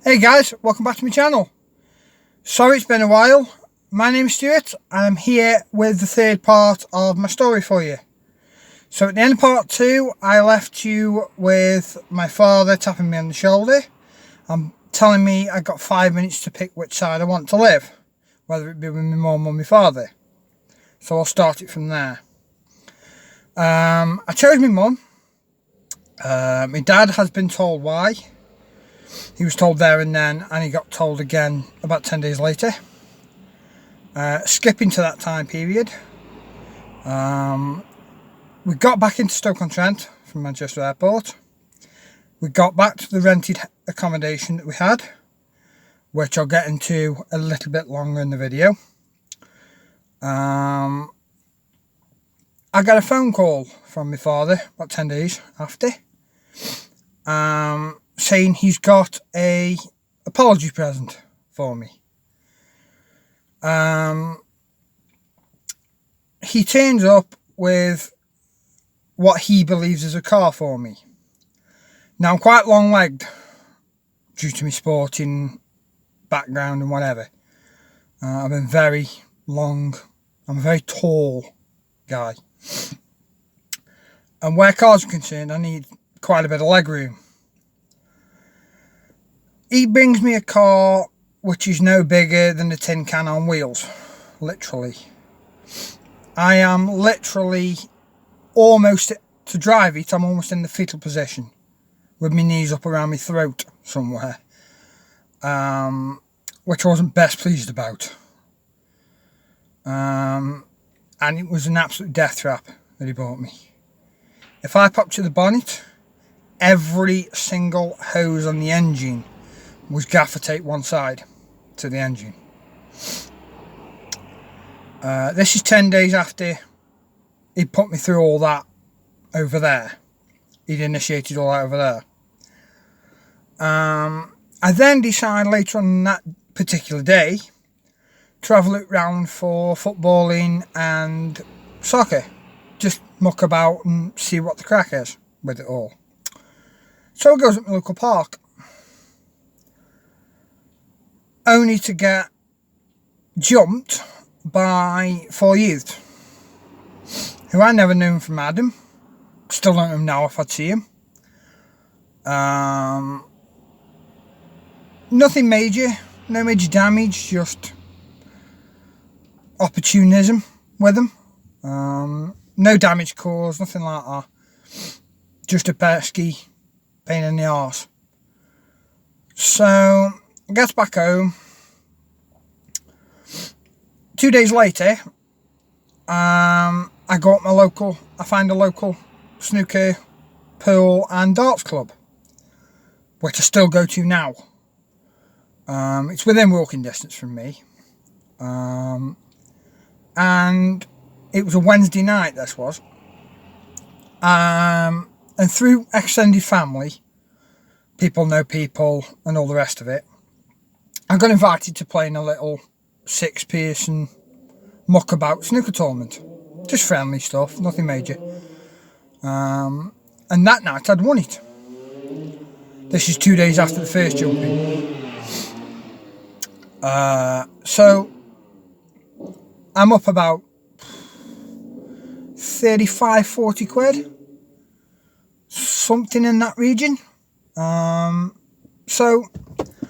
Hey guys, welcome back to my channel. Sorry it's been a while. My name's Stuart and I'm here with the third part of my story for you. So at the end of part 2 I left you with my father tapping me on the shoulder and telling me I got 5 minutes to pick which side I want to live, whether it be with my mum or my father. So I'll start it from there. I chose my mum. My dad has been told why. He was told there and then, and he got told again about 10 days later. Skipping to that time period, we got back into Stoke-on-Trent from Manchester Airport. We got back to the rented accommodation that we had, which I'll get into a little bit longer in the video. I got a phone call from my father about 10 days after, saying he's got a apology present for me. He turns up with what he believes is a car for me. Now I'm quite long-legged due to my sporting background and whatever. I've been very long. I'm a very tall guy. And where cars are concerned, I need quite a bit of leg room. He brings me a car which is no bigger than a tin can on wheels, literally. I am literally almost, to drive it, I'm almost in the fetal position, with my knees up around my throat somewhere, which I wasn't best pleased about. And it was an absolute death trap that he bought me. If I popped to the bonnet, every single hose on the engine was gaffer tape one side to the engine. This is 10 days after he put me through all that over there. He'd initiated all that over there. I then decided later on that particular day to have a look round for footballing and soccer. Just muck about and see what the crack is with it all. So I goes at my local park, only to get jumped by 4 youths who I never known from Adam. Still don't know him now if I'd see him. Nothing major, no major damage, just opportunism with them. No damage caused, nothing like that. Just a pesky pain in the arse. So I get back home. 2 days later, I go up I find a local snooker, pool and darts club, which I still go to now. It's within walking distance from me. And it was a Wednesday night, this was. And through extended family, people know people and all the rest of it, I got invited to play in a little 6-person muckabout snooker tournament. Just friendly stuff, nothing major. And that night I'd won it. This is 2 days after the first jumping. So I'm up about 35-40 quid. Something in that region. So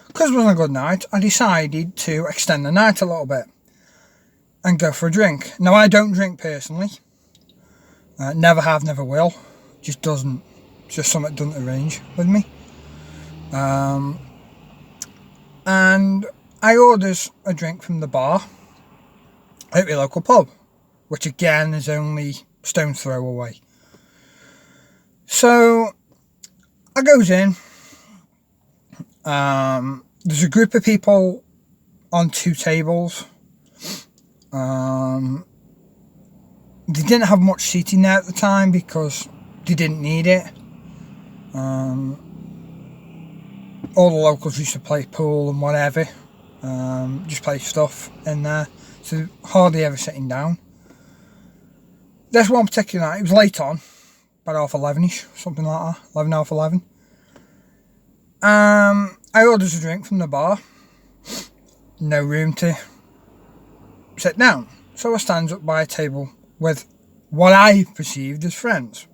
because it wasn't a good night, I decided to extend the night a little bit and go for a drink. Now, I don't drink personally. Never have, never will. Just doesn't. Just something that doesn't arrange with me. And I orders a drink from the bar at the local pub, which again is only stone's throw away. So I goes in. There's a group of people on 2 tables. They didn't have much seating there at the time because they didn't need it. All the locals used to play pool and whatever. Just play stuff in there. So hardly ever sitting down. This one particular night, it was late on. About 11:30ish, something like that. 11, half 11. I orders a drink from the bar. No room to sit down. So I stands up by a table with what I perceived as friends.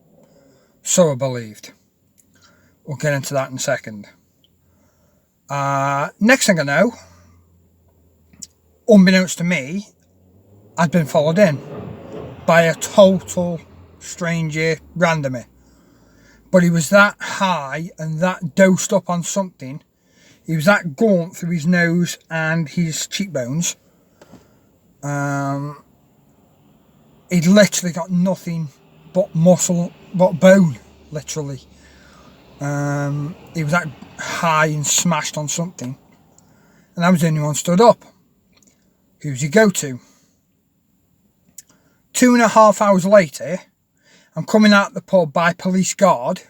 So I believed. We'll get into that in a second. Next thing I know, unbeknownst to me, I'd been followed in by a total stranger randomly. But he was that high and that dosed up on something. He was that gaunt through his nose and his cheekbones. He'd literally got nothing but muscle, but bone, literally. He was that high and smashed on something. And I was the only one stood up. Who's he go to? 2.5 hours later, I'm coming out the pub by police guard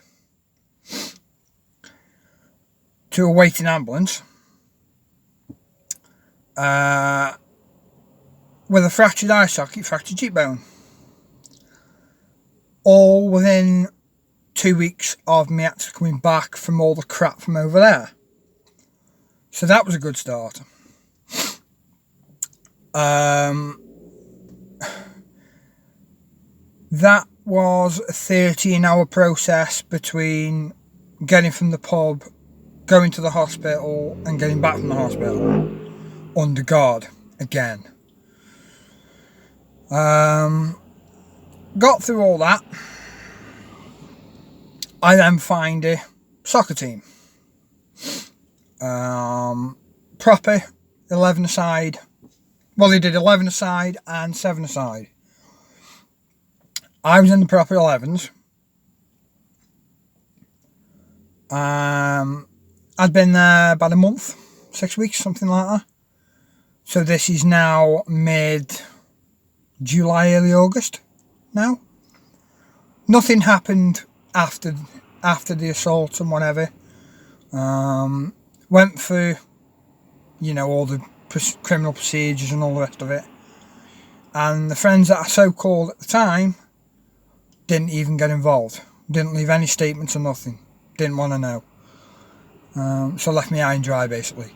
to a waiting ambulance with a fractured eye socket, fractured cheekbone. All within 2 weeks of me actually coming back from all the crap from over there. So that was a good start. That was a 13-hour process between getting from the pub, going to the hospital, and getting back from the hospital under guard again. Got through all that. I then find a soccer team. Proper 11-a-side. Well, they did 11-a-side and 7-a-side. I was in the proper 11s. I'd been there about a month, 6 weeks, something like that. So this is now mid-July, early August now. Nothing happened after the assault and whatever. Went through, all the criminal procedures and all the rest of it. And the friends that I so-called at the time didn't even get involved. Didn't leave any statements or nothing. Didn't want to know. So left me high and dry, basically.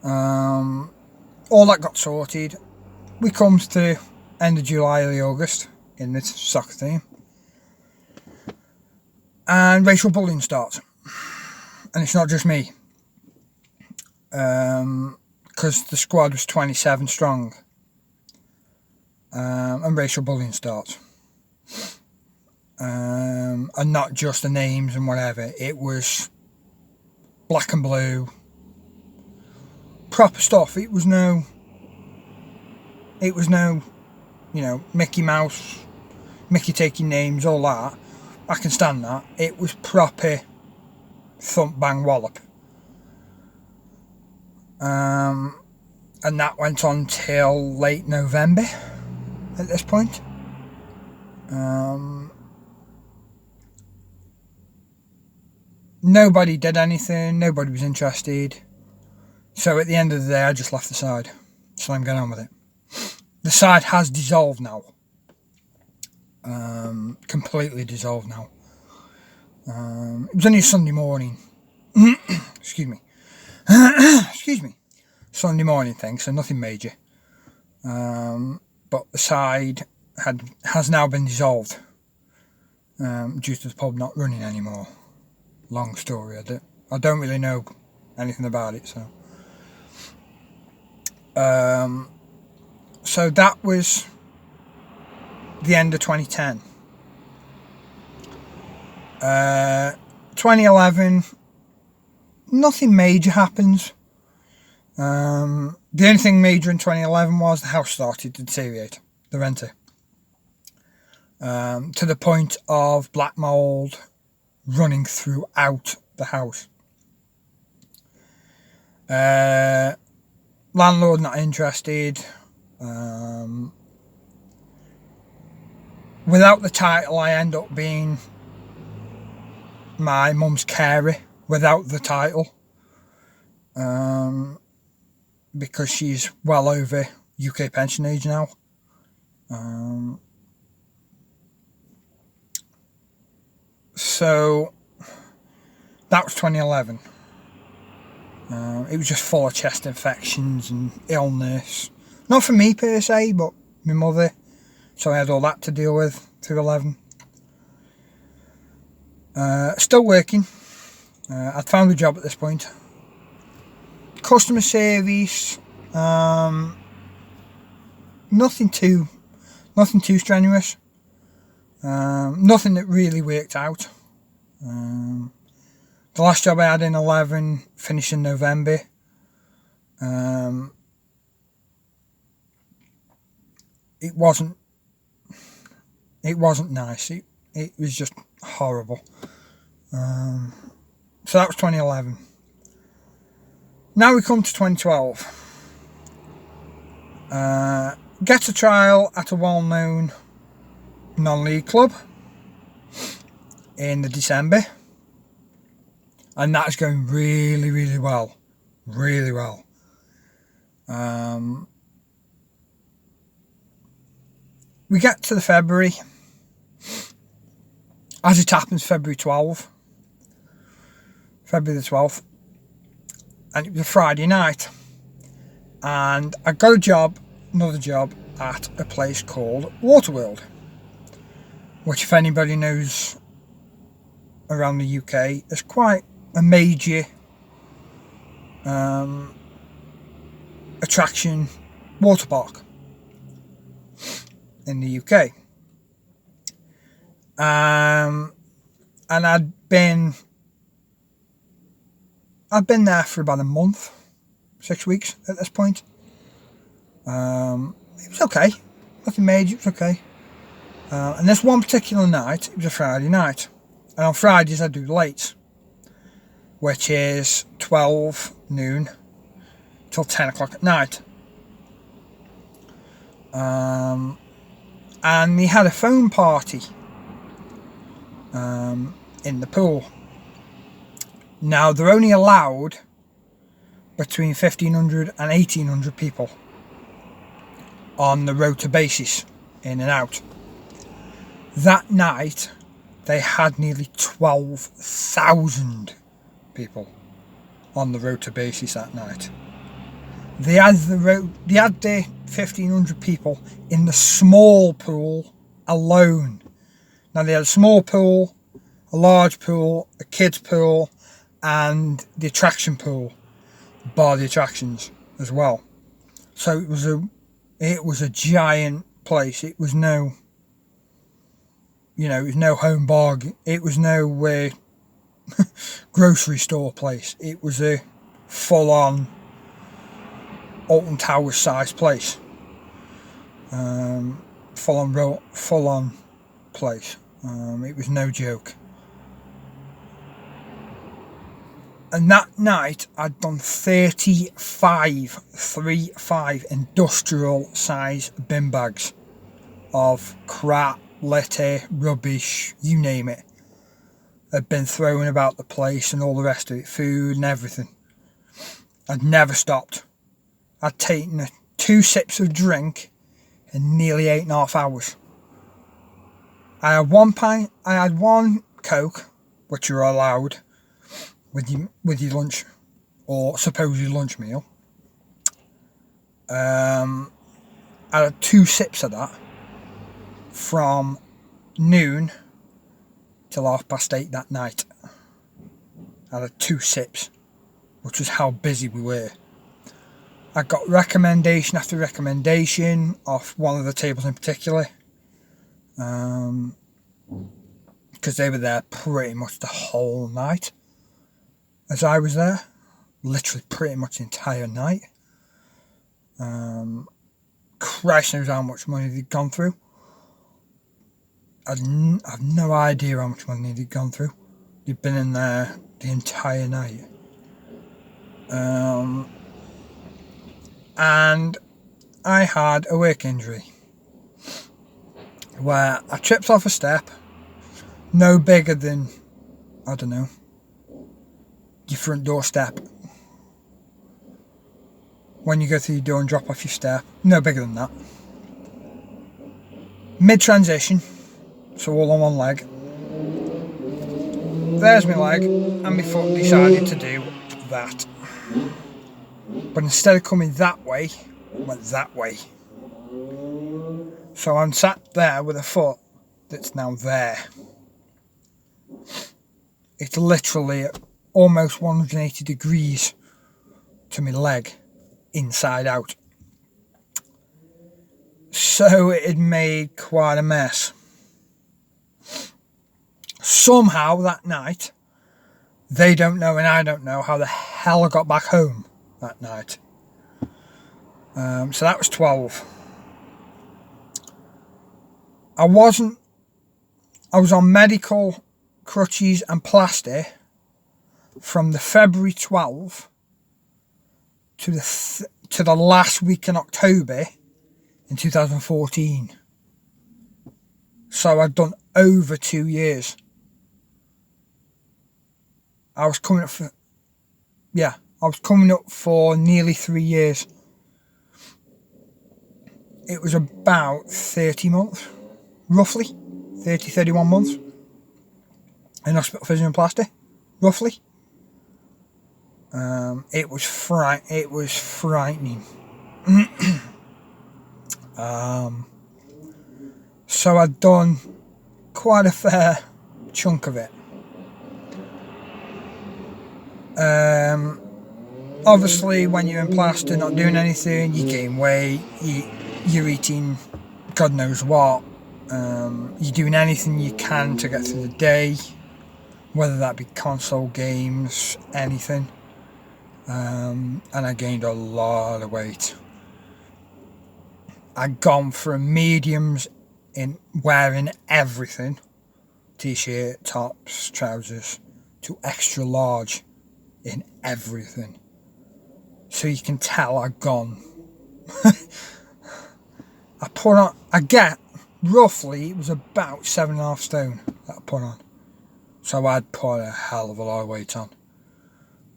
All that got sorted. We comes to end of July, early August in this soccer team. And racial bullying starts. And it's not just me. Because the squad was 27 strong. And racial bullying starts. And not just the names and whatever. It was black and blue. Proper stuff. It was no, Mickey Mouse, Mickey taking names, all that. I can stand that. It was proper thump bang wallop. And that went on till late November at this point. Nobody did anything, nobody was interested. So at the end of the day, I just left the side. So I'm getting on with it. The side has dissolved now. Completely dissolved now. It was only a Sunday morning. Excuse me. Excuse me. Sunday morning thing, so nothing major. But the side has now been dissolved due to the pub not running anymore. Long story. I don't really know anything about it, so. So that was the end of 2010. 2011, nothing major happens. The only thing major in 2011 was the house started to deteriorate, the renter. To the point of black mould running throughout the house. Landlord not interested. Without the title, I end up being my mum's carer without the title. Because she's well over UK pension age now. So that was 2011. It was just full of chest infections and illness. Not for me per se, but my mother. So I had all that to deal with through 11. Still working. I'd found a job at this point. Customer service. Nothing too strenuous. Nothing that really worked out. The last job I had in 11 finished in November. It wasn't nice. It was just horrible. So that was 2011. Now we come to 2012. Get a trial at a well-known non-league club in the December, and that's going really, really well. Really well. We get to the February. As it happens, February the 12th, and it was a Friday night, and I got another job at a place called Waterworld, which, if anybody knows around the UK, is quite a major attraction water park in the UK. And I'd been there for about a month, 6 weeks at this point. It was okay, nothing major, it was okay. And this one particular night, it was a Friday night, and on Fridays I do late, which is 12 noon till 10 o'clock at night. And they had a phone party in the pool. Now, they're only allowed between 1,500 and 1,800 people on the rota basis, in and out. That night, they had nearly 12,000 people on the rota basis that night. They had the 1,500 people in the small pool alone. Now, they had a small pool, a large pool, a kids pool, and the attraction pool, bar the attractions as well. So it was a giant place. It was no, it was no home bar. It was no grocery store place. It was a full-on Alton Towers size place. Full-on place. It was no joke. And that night, I'd done 35 industrial size bin bags of crap, litter, rubbish, you name it, had been thrown about the place, and all the rest of it, food and everything. I'd never stopped. I'd taken 2 sips of drink in nearly 8.5 hours. I had 1 pint, I had 1 Coke, which you're allowed with your lunch, or supposedly lunch meal. I had 2 sips of that from noon till 8:30 that night. I had 2 sips, which was how busy we were. I got recommendation after recommendation off one of the tables in particular, because they were there pretty much the whole night as I was there, literally pretty much the entire night. Christ knows how much money they'd gone through. I've no idea how much money they'd gone through. They'd been in there the entire night. And I had a work injury where I tripped off a step no bigger than, I don't know, your front door step. When you go through your door and drop off your step, no bigger than that. Mid-transition, so all on one leg. There's my leg, and my foot decided to do that. But instead of coming that way, it went that way. So I'm sat there with a foot that's now there. It's literally almost 180 degrees to my leg, inside out. So it had made quite a mess. Somehow that night, they don't know and I don't know how the hell I got back home that night. So that was 12. I was on medical crutches and plaster from the February 12 to the last week in October in 2014. So I'd done over 2 years. I was coming up for nearly 3 years. It was about 30 months, roughly 31 months in hospital physio and plaster, roughly. It was frightening. So I'd done quite a fair chunk of it. Obviously when you're in plaster not doing anything, you gain weight, you're eating God knows what, you're doing anything you can to get through the day, whether that be console games, anything. And I gained a lot of weight. I'd gone from mediums in wearing everything, t-shirt, tops, trousers, to extra large in everything. So you can tell I'd gone. I get roughly, it was about 7.5 stone that I put on. So I'd put a hell of a lot of weight on.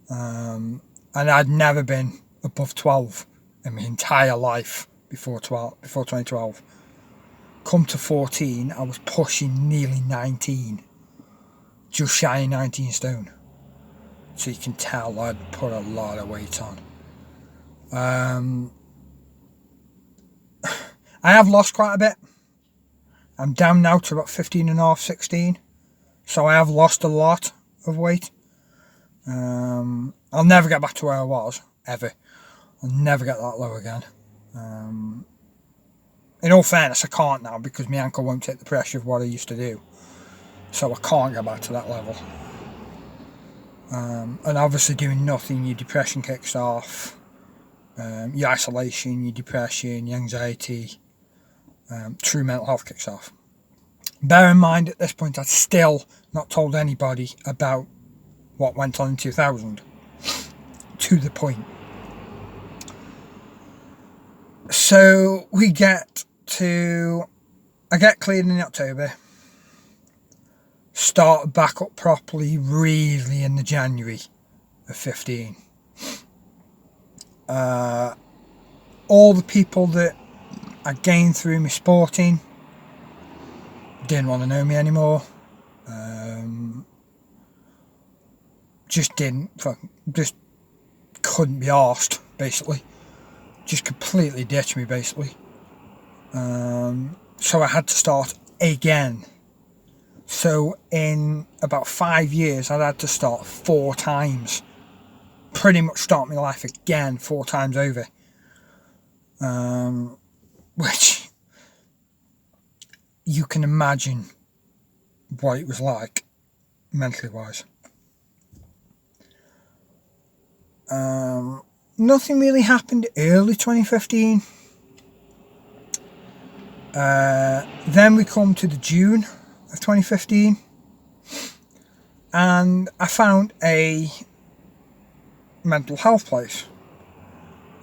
And I'd never been above 12 in my entire life before 2012. Come to 14, I was pushing nearly 19. Just shy of 19 stone. So you can tell I'd put a lot of weight on. I have lost quite a bit. I'm down now to about 15.5, 16. So I have lost a lot of weight. I'll never get back to where I was, ever. I'll never get that low again. In all fairness, I can't now because my ankle won't take the pressure of what I used to do. So I can't get back to that level. And obviously doing nothing, your depression kicks off. Your isolation, your depression, your anxiety, true mental health kicks off. Bear in mind at this point I'd still not told anybody about what went on in 2000 to the point. So I get cleared in October, start back up properly really in the January of 15. All the people that I gained through my sporting didn't want to know me anymore. Just couldn't be arsed, basically. Just completely ditched me, basically. So I had to start again. So in about 5 years, I'd had to start 4 times. Pretty much start my life again 4 times over. Which you can imagine what it was like, mentally wise. Nothing really happened early 2015. Then we come to the June of 2015, and I found a mental health place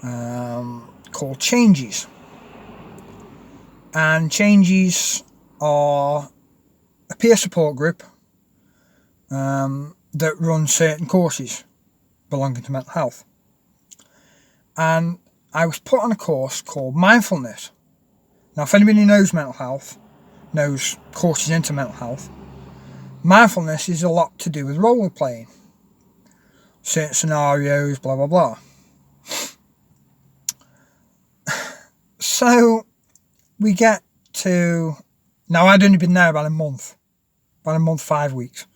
called Changes. And Changes are a peer support group that run certain courses belonging to mental health. And I was put on a course called Mindfulness. Now, if anybody knows mental health, knows courses into mental health, mindfulness is a lot to do with role playing. certain scenarios, blah blah blah. So we get to, now I'd only been there about a month, 5 weeks.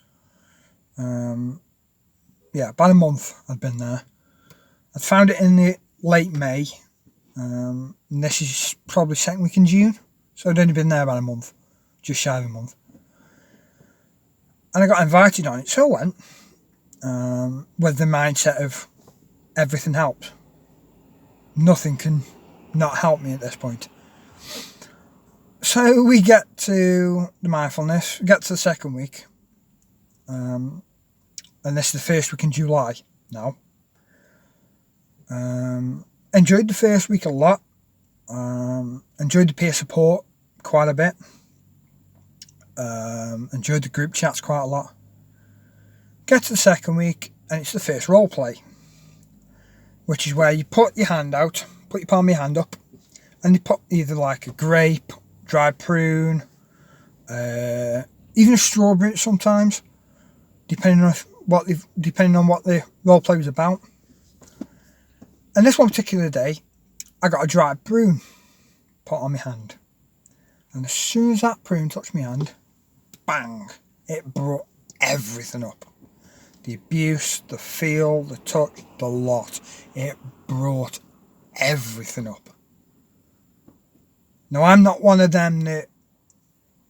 Yeah, about a month I'd been there. I'd found it in the late May, and this is probably second week in June, so I'd only been there about a month, just shy of a month. And I got invited on it, so I went, with the mindset of everything helps. Nothing can not help me at this point. So we get to the mindfulness, we get to the second week, and this is the first week in July now. Enjoyed the first week a lot, enjoyed the peer support quite a bit, enjoyed the group chats quite a lot. Get to the second week and it's the first role play, which is where you put your hand out, put your palm of your hand up, and you put either like a grape, dried prune, even a strawberry sometimes, depending on what the role play was about. And this one particular day, I got a dried prune put on my hand, and as soon as that prune touched my hand, bang! It brought everything up. The abuse, the feel, the touch, the lot. It brought everything up. Now, I'm not one of them that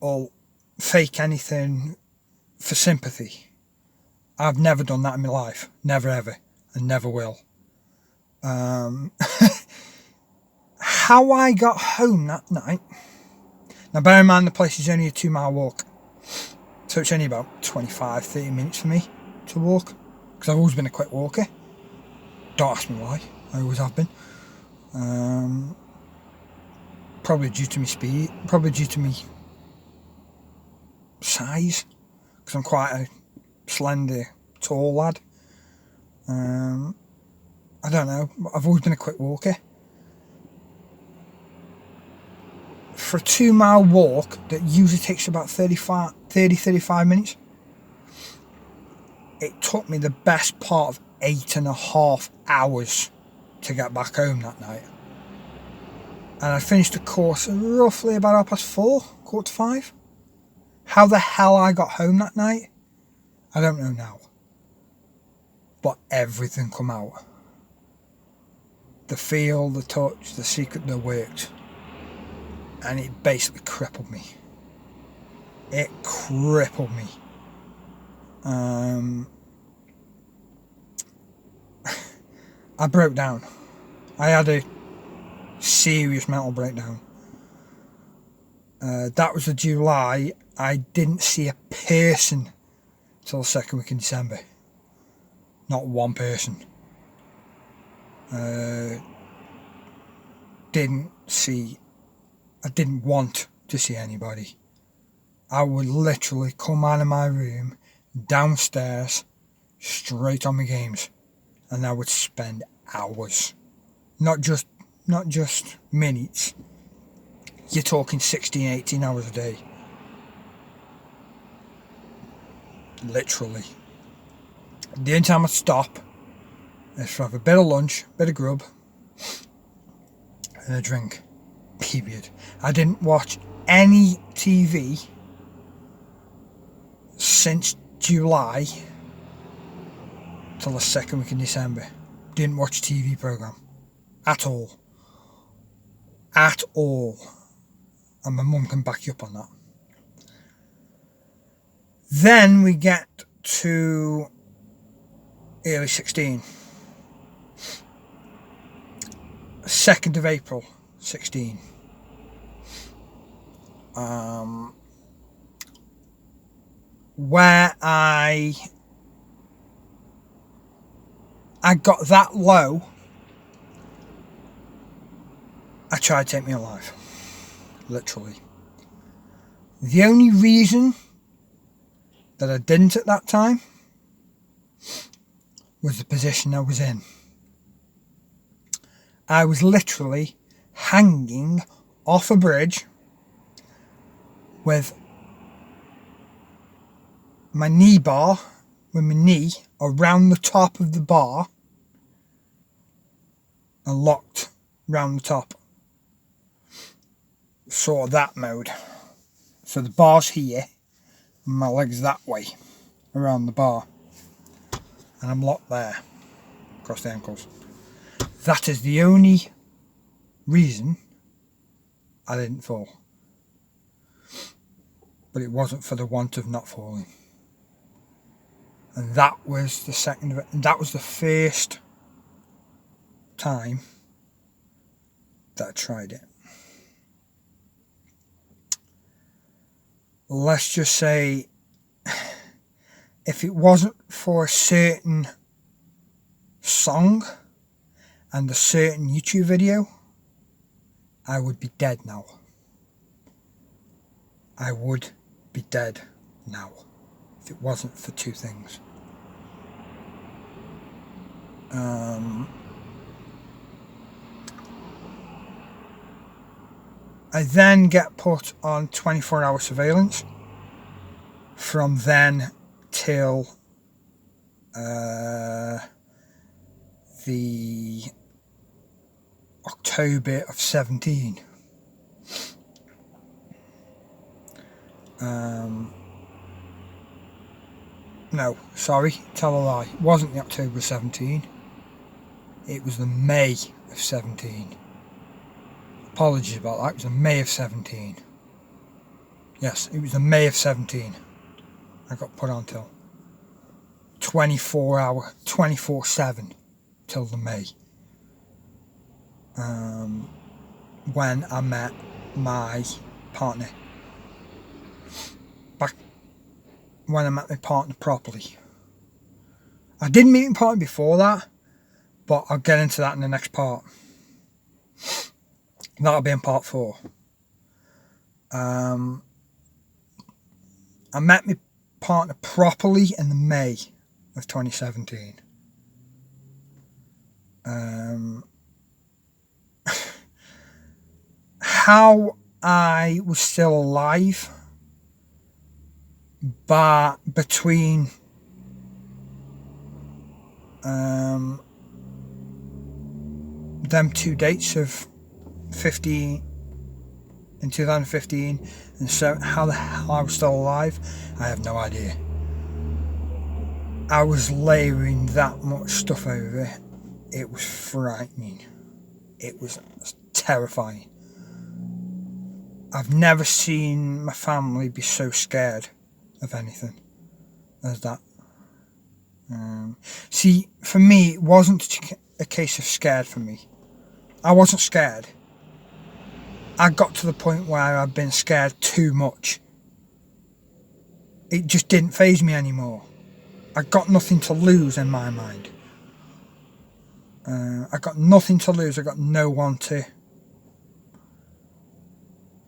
will fake anything for sympathy. I've never done that in my life. Never ever. And never will. How I got home that night. Now, bear in mind the place is only a 2-mile walk. So it's only about 25-30 minutes for me to walk. Because I've always been a quick walker. Don't ask me why. I always have been. Probably due to my speed, probably due to my size, because I'm quite a slender, tall lad. I don't know, I've always been a quick walker. For a 2-mile walk that usually takes about 30-35 minutes, it took me the best part of 8.5 hours to get back home that night. And I finished the course roughly about 4:30, 4:45. How the hell I got home that night, I don't know now. But everything come out. The feel, the touch, the secret that worked. And it basically crippled me. It crippled me. I broke down. I had a serious mental breakdown. That was the July. I didn't see a person till the second week in December. Not one person. I didn't want to see anybody. I would literally come out of my room, downstairs, straight on my games, and I would spend hours. Not just minutes. You're talking 16, 18 hours a day. Literally. The only time I'd stop is for have a bit of lunch, bit of grub, and a drink. Period. I didn't watch any TV since July till the second week in December. Didn't watch a TV programme. At all. At all. And my mum can back you up on that. Then we get to early 16. 2nd of April 16. Where I got that low, I tried to take my own life. Literally. The only reason that I didn't at that time was the position I was in. I was literally hanging off a bridge with my knee bar with my knee around the top of the bar and locked round the top. Sort of that mode. So the bar's here and my leg's that way around the bar. And I'm locked there across the ankles. That is the only reason I didn't fall. But it wasn't for the want of not falling. And that was the second of it. And that was the first time that I tried it. Let's just say, if it wasn't for a certain song and a certain YouTube video, I would be dead now. I would be dead now if it wasn't for two things. I then get put on 24-hour surveillance from then till the October of 17. No, sorry, tell a lie. It wasn't the October 17. It was the May of 17. Apologies about that. It was the May of 17. Yes, it was the May of 17. I got put on till 24/7 till the May. When I met my partner. Back when I met my partner properly. I did meet my partner before that, but I'll get into that in the next part. That'll be in part 4. I met my partner properly in the May of 2017. How I was still alive between them two dates of 2015 and so how the hell I was still alive, I have no idea. I was layering that much stuff over it. It was frightening. It was terrifying. I've never seen my family be so scared of anything as that. See, for me, it wasn't a case of scared for me. I wasn't scared. I got to the point where I'd been scared too much. It just didn't faze me anymore. I got nothing to lose in my mind. I got nothing to lose. I got no one to...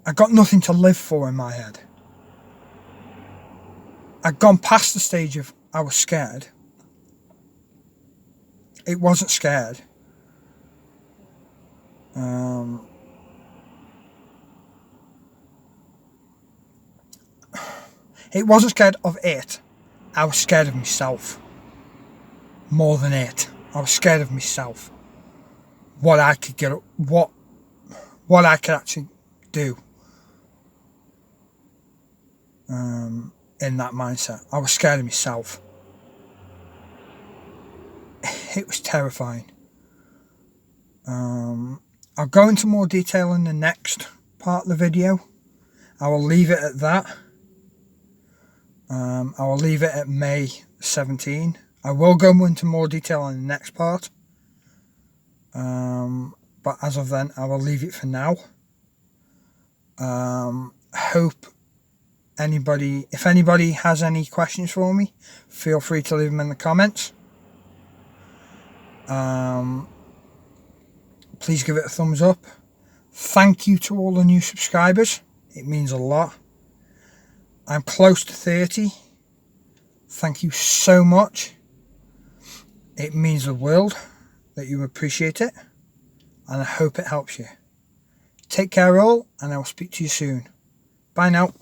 I got nothing to live for in my head. I'd gone past the stage of I was scared. It wasn't scared. It wasn't scared of it. I was scared of myself. More than it. I was scared of myself. What I could get, what I could actually do. In that mindset. I was scared of myself. It was terrifying. I'll go into more detail in the next part of the video. I will leave it at that. I will leave it at May 17. I will go into more detail in the next part. But as of then, I will leave it for now. Hope if anybody has any questions for me, feel free to leave them in the comments. Please give it a thumbs up. Thank you to all the new subscribers. It means a lot. I'm close to 30. Thank you so much. It means the world that you appreciate it. And I hope it helps you. Take care all, and I will speak to you soon. Bye now.